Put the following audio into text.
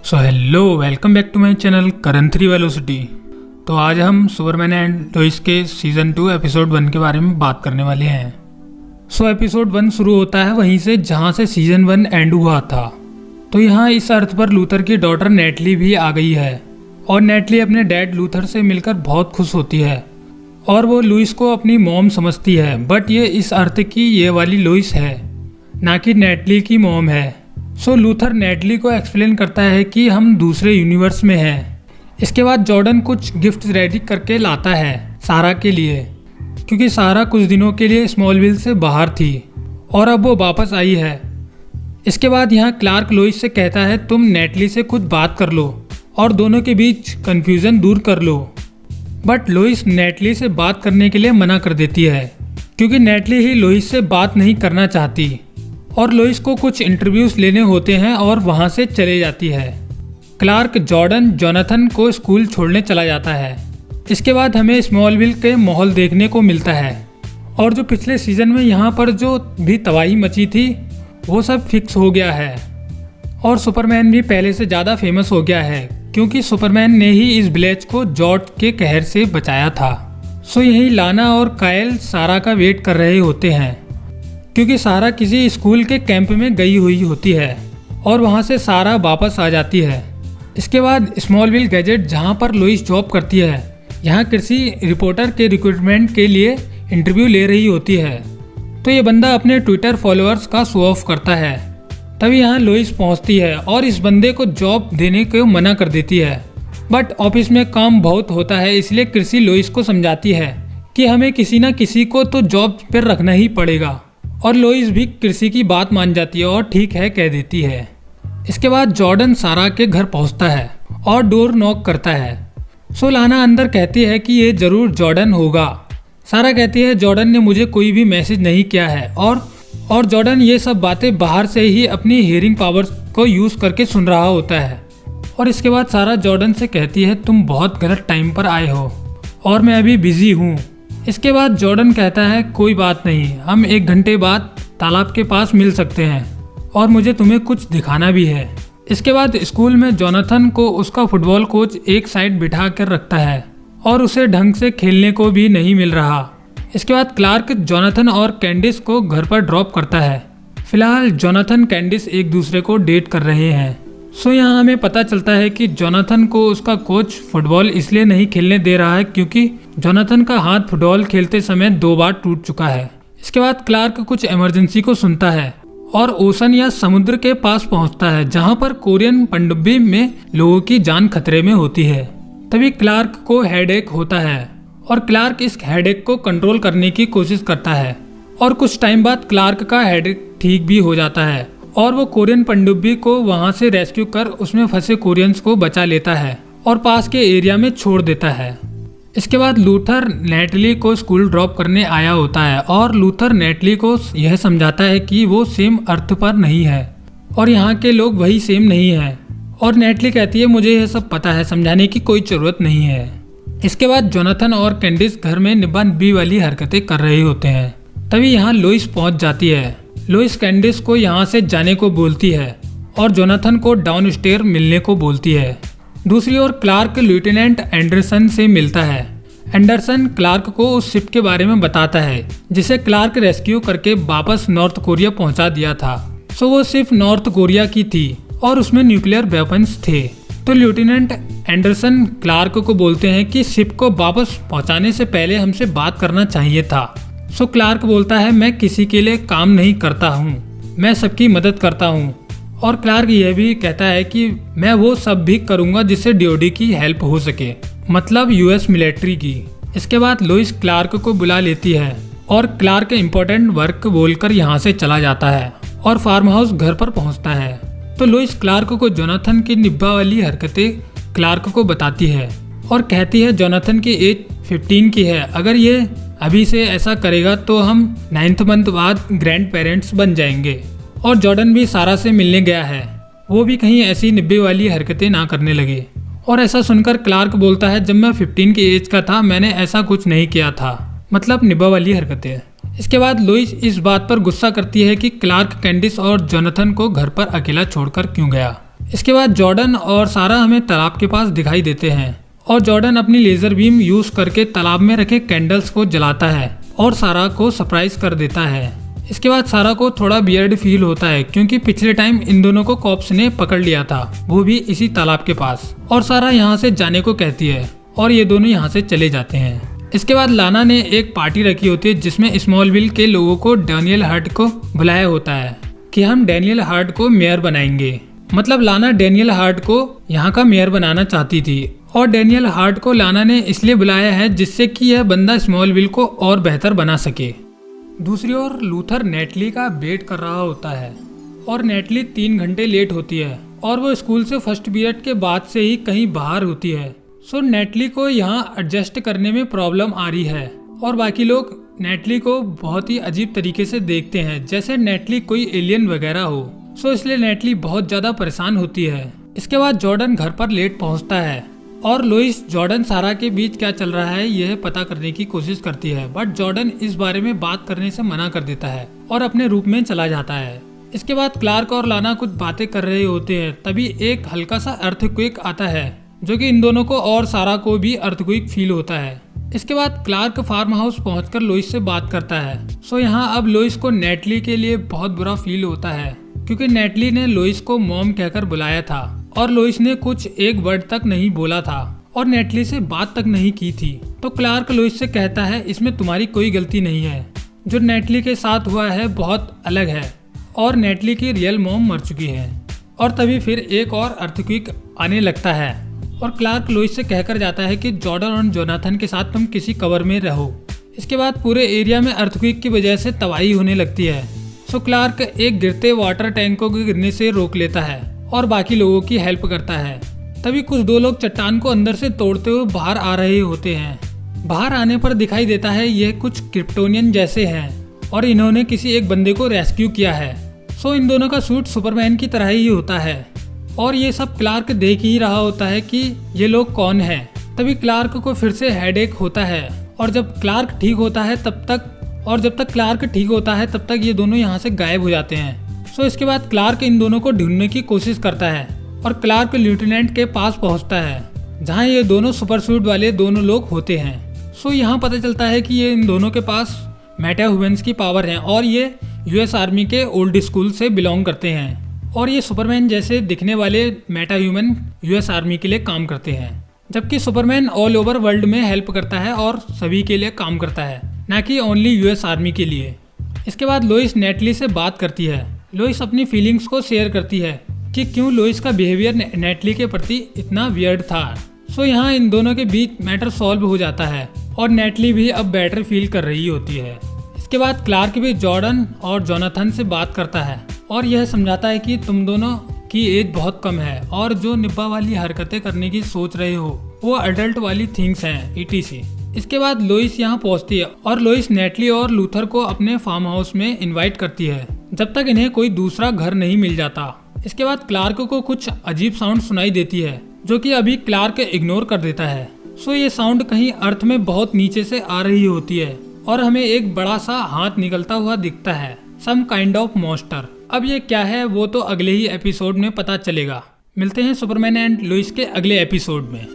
So hello, welcome back to my channel Karan three velocity. तो आज हम सुपरमैन एंड लोइस के सीज़न 2 एपिसोड 1 के बारे में बात करने वाले हैं। सो एपिसोड 1 शुरू होता है वहीं से जहां से सीज़न 1 एंड हुआ था। तो यहाँ इस अर्थ पर लूथर की डॉटर नेटली भी आ गई है और नेटली अपने डैड लूथर से मिलकर बहुत खुश होती है और वो लुइस को अपनी मॉम समझती है। बट ये इस अर्थ की ये वाली लुइस है, ना कि नेटली की मॉम है। सो लूथर नेटली को एक्सप्लेन करता है कि हम दूसरे यूनिवर्स में हैं। इसके बाद जॉर्डन कुछ गिफ्ट रेडी करके लाता है सारा के लिए, क्योंकि सारा कुछ दिनों के लिए स्मॉलविल से बाहर थी और अब वो वापस आई है। इसके बाद यहाँ क्लार्क लोइस से कहता है तुम नेटली से कुछ बात कर लो और दोनों के बीच कन्फ्यूज़न दूर कर लो। बट लोइस नेटली से बात करने के लिए मना कर देती है, क्योंकि नेटली ही लोइस से बात नहीं करना चाहती और लोइस को कुछ इंटरव्यूज लेने होते हैं और वहाँ से चले जाती है। क्लार्क जॉर्डन जोनाथन को स्कूल छोड़ने चला जाता है। इसके बाद हमें स्मॉलविल के माहौल देखने को मिलता है और जो पिछले सीजन में यहाँ पर जो भी तबाही मची थी वो सब फिक्स हो गया है और सुपरमैन भी पहले से ज़्यादा फेमस हो गया है, क्योंकि सुपरमैन ने ही इस विलेज को जॉर्ज के कहर से बचाया था। सो यही लाना और कायल सारा का वेट कर रहे होते हैं, क्योंकि सारा किसी स्कूल के कैंप में गई हुई होती है और वहाँ से सारा वापस आ जाती है। इसके बाद स्मॉलविल गैजेट जहाँ पर लोइस जॉब करती है, यहाँ कृषि रिपोर्टर के रिक्रूटमेंट के लिए इंटरव्यू ले रही होती है। तो ये बंदा अपने ट्विटर फॉलोअर्स का शो ऑफ करता है। तभी यहाँ लोइस पहुँचती है और इस बंदे को जॉब देने को मना कर देती है। बट ऑफिस में काम बहुत होता है, इसलिए कृषि लोइस को समझाती है कि हमें किसी न किसी को तो जॉब पर रखना ही पड़ेगा और लोइस भी कृषि की बात मान जाती है और ठीक है कह देती है। इसके बाद जॉर्डन सारा के घर पहुंचता है और डोर नॉक करता है। सो लाना अंदर कहती है कि ये जरूर जॉर्डन होगा। सारा कहती है जॉर्डन ने मुझे कोई भी मैसेज नहीं किया है और जॉर्डन ये सब बातें बाहर से ही अपनी हियरिंग पावर्स को यूज़ करके सुन रहा होता है। और इसके बाद सारा जॉर्डन से कहती है तुम बहुत गलत टाइम पर आए हो और मैं अभी बिजी हूँ। इसके बाद जॉर्डन कहता है कोई बात नहीं, हम 1 घंटे बाद तालाब के पास मिल सकते हैं और मुझे तुम्हें कुछ दिखाना भी है। इसके बाद स्कूल में जोनाथन को उसका फुटबॉल कोच एक साइड बिठा कर रखता है और उसे ढंग से खेलने को भी नहीं मिल रहा। इसके बाद क्लार्क जोनाथन और कैंडिस को घर पर ड्रॉप करता है। फिलहाल जोनाथन कैंडिस एक दूसरे को डेट कर रहे हैं। सो यहाँ हमें पता चलता है कि जोनाथन को उसका कोच फुटबॉल इसलिए नहीं खेलने दे रहा है क्योंकि जोनाथन का हाथ फुटबॉल खेलते समय 2 बार टूट चुका है। इसके बाद क्लार्क कुछ इमरजेंसी को सुनता है और ओशन या समुद्र के पास पहुंचता है, जहां पर कोरियन पनडुब्बी में लोगों की जान खतरे में होती है। तभी क्लार्क को हेडेक होता है और क्लार्क इस हेडेक को कंट्रोल करने की कोशिश करता है और कुछ टाइम बाद क्लार्क का हेडेक ठीक भी हो जाता है और वो कोरियन पनडुब्बी को वहां से रेस्क्यू कर उसमें फंसे कोरियंस को बचा लेता है और पास के एरिया में छोड़ देता है। इसके बाद लूथर नेटली को स्कूल ड्रॉप करने आया होता है और लूथर नेटली को यह समझाता है कि वो सेम अर्थ पर नहीं है और यहाँ के लोग वही सेम नहीं है। और नेटली कहती है मुझे यह सब पता है, समझाने की कोई ज़रूरत नहीं है। इसके बाद जोनाथन और कैंडिस घर में निब्बा निब्बी वाली हरकतें कर रहे होते हैं। तभी यहाँ लोइस पहुँच जाती है। लोइस कैंडिस को यहाँ से जाने को बोलती है और जोनाथन को डाउन स्टेयर मिलने को बोलती है। दूसरी ओर क्लार्क लेफ्टिनेंट एंडरसन से मिलता है। एंडरसन क्लार्क को उस शिप के बारे में बताता है जिसे क्लार्क रेस्क्यू करके वापस नॉर्थ कोरिया पहुंचा दिया था। सो वो सिर्फ नॉर्थ कोरिया की थी और उसमें न्यूक्लियर वेपन्स थे। तो लेफ्टिनेंट एंडरसन क्लार्क को बोलते हैं कि शिप को वापस पहुंचाने से पहले हमसे बात करना चाहिए था। सो क्लार्क बोलता है मैं किसी के लिए काम नहीं करता हूँ, मैं सबकी मदद करता हूँ। और क्लार्क यह भी कहता है कि मैं वो सब भी करूँगा जिससे डीओडी की हेल्प हो सके, मतलब यूएस मिलिट्री की। इसके बाद लोइस क्लार्क को बुला लेती है और क्लार्क इम्पोर्टेंट वर्क बोलकर यहाँ से चला जाता है और फार्म हाउस घर पर पहुँचता है। तो लोइस क्लार्क को जोनाथन की निब्बा वाली हरकतें क्लार्क को बताती है और कहती है जोनाथन की एज 15 की है, अगर ये अभी से ऐसा करेगा तो हम 9th मंथ बाद ग्रैंड पेरेंट्स बन जाएंगे। और जॉर्डन भी सारा से मिलने गया है, वो भी कहीं ऐसी निब्बे वाली हरकतें ना करने लगे। और ऐसा सुनकर क्लार्क बोलता है जब मैं 15 की एज का था मैंने ऐसा कुछ नहीं किया था, मतलब निब्बा वाली हरकतें। इसके बाद लोइस इस बात पर गुस्सा करती है कि क्लार्क कैंडिस और जोनाथन को घर पर अकेला छोड़कर क्यों गया। इसके बाद जॉर्डन और सारा हमें तालाब के पास दिखाई देते हैं और जॉर्डन अपनी लेजर बीम यूज करके तालाब में रखे कैंडल्स को जलाता है और सारा को सरप्राइज कर देता है। इसके बाद सारा को थोड़ा वियर्ड फील होता है क्योंकि पिछले टाइम इन दोनों को कॉप्स ने पकड़ लिया था, वो भी इसी तालाब के पास, और सारा यहाँ से जाने को कहती है और ये दोनों यहाँ से चले जाते हैं। इसके बाद लाना ने एक पार्टी रखी होती है जिसमें स्मॉलविल के लोगों को डैनियल हार्ट को बुलाया होता है कि हम डैनियल हार्ट को मेयर बनाएंगे। मतलब लाना डैनियल हार्ट को यहाँ का मेयर बनाना चाहती थी और डैनियल हार्ट को लाना ने इसलिए बुलाया है जिससे कि यह बंदा स्मॉलविल को और बेहतर बना सके। दूसरी ओर लूथर नेटली का वेट कर रहा होता है और नेटली 3 घंटे लेट होती है और वो स्कूल से फर्स्ट पीरियड के बाद से ही कहीं बाहर होती है। सो नेटली को यहाँ एडजस्ट करने में प्रॉब्लम आ रही है और बाकी लोग नेटली को बहुत ही अजीब तरीके से देखते हैं जैसे नेटली कोई एलियन वगैरह हो। सो इसलिए नेटली बहुत ज्यादा परेशान होती है। इसके बाद जॉर्डन घर पर लेट पहुंचता है और लोइस जॉर्डन सारा के बीच क्या चल रहा है यह पता करने की कोशिश करती है, बट जॉर्डन इस बारे में बात करने से मना कर देता है और अपने रूप में चला जाता है। इसके बाद क्लार्क और लाना कुछ बातें कर रहे होते हैं, तभी एक हल्का सा अर्थक्वेक आता है जो कि इन दोनों को और सारा को भी अर्थक्वेक फील होता है। इसके बाद क्लार्क फार्म हाउस पहुंचकर लोइस से बात करता है। सो यहाँ अब लोइस को नेटली के लिए बहुत बुरा फील होता है क्योंकि नेटली ने लोइस को मॉम कहकर बुलाया था और लोइस ने कुछ एक वर्ड तक नहीं बोला था और नेटली से बात तक नहीं की थी। तो क्लार्क लोइस से कहता है इसमें तुम्हारी कोई गलती नहीं है, जो नेटली के साथ हुआ है बहुत अलग है और नेटली की रियल मॉम मर चुकी है। और तभी फिर एक और अर्थक्वेक आने लगता है और क्लार्क लोइस से कहकर जाता है कि जॉर्डन और जोनाथन के साथ तुम किसी कवर में रहो। इसके बाद पूरे एरिया में अर्थक्वेक की वजह से तबाही होने लगती है। सो क्लार्क एक गिरते वाटर टैंक को गिरने से रोक लेता है और बाकी लोगों की हेल्प करता है। तभी कुछ 2 लोग चट्टान को अंदर से तोड़ते हुए बाहर आ रहे होते हैं। बाहर आने पर दिखाई देता है यह कुछ क्रिप्टोनियन जैसे हैं और इन्होंने किसी एक बंदे को रेस्क्यू किया है। सो इन दोनों का सूट सुपरमैन की तरह ही होता है और ये सब क्लार्क देख ही रहा होता है कि ये लोग कौन हैं। तभी क्लार्क को फिर से हेडेक होता है और जब क्लार्क ठीक होता है जब तक क्लार्क ठीक होता है तब तक ये दोनों यहाँ से गायब हो जाते हैं। सो इसके बाद क्लार्क इन दोनों को ढूंढने की कोशिश करता है और क्लार्क लेफ्टिनेंट के पास पहुँचता है जहाँ ये दोनों सुपर सूट वाले दोनों लोग होते हैं। सो यहाँ पता चलता है कि ये इन दोनों के पास मेटा ह्यूमंस की पावर है और ये यूएस आर्मी के ओल्ड स्कूल से बिलोंग करते हैं और ये सुपरमैन जैसे दिखने वाले मेटा ह्यूमन यूएस आर्मी के लिए काम करते हैं, जबकि सुपरमैन ऑल ओवर वर्ल्ड में हेल्प करता है और सभी के लिए काम करता है, ना कि ओनली यूएस आर्मी के लिए। इसके बाद लोइस नेटली से बात करती है। लोइस अपनी फीलिंग्स को शेयर करती है कि क्यों लोइस का बिहेवियर नेटली के प्रति इतना वियर्ड था। सो यहाँ इन दोनों के बीच मैटर सॉल्व हो जाता है और नेटली भी अब बेटर फील कर रही होती है। इसके बाद क्लार्क भी जॉर्डन और जोनाथन से बात करता है और यह समझाता है कि तुम दोनों की एज बहुत कम है और जो निब्बा वाली हरकतें करने की सोच रहे हो वो अडल्ट वाली थिंग्स हैं ETC। इसके बाद लोइस यहाँ पहुँचती है और लोइस नेटली और लूथर को अपने फार्म हाउस में इनवाइट करती है जब तक इन्हें कोई दूसरा घर नहीं मिल जाता। इसके बाद क्लार्क को कुछ अजीब साउंड सुनाई देती है जो कि अभी क्लार्क इग्नोर कर देता है। सो ये साउंड कहीं अर्थ में बहुत नीचे से आ रही होती है और हमें एक बड़ा सा हाथ निकलता हुआ दिखता है, सम काइंड ऑफ मॉन्स्टर। अब ये क्या है वो तो अगले ही एपिसोड में पता चलेगा। मिलते हैं सुपरमैन एंड लोइस के अगले एपिसोड में।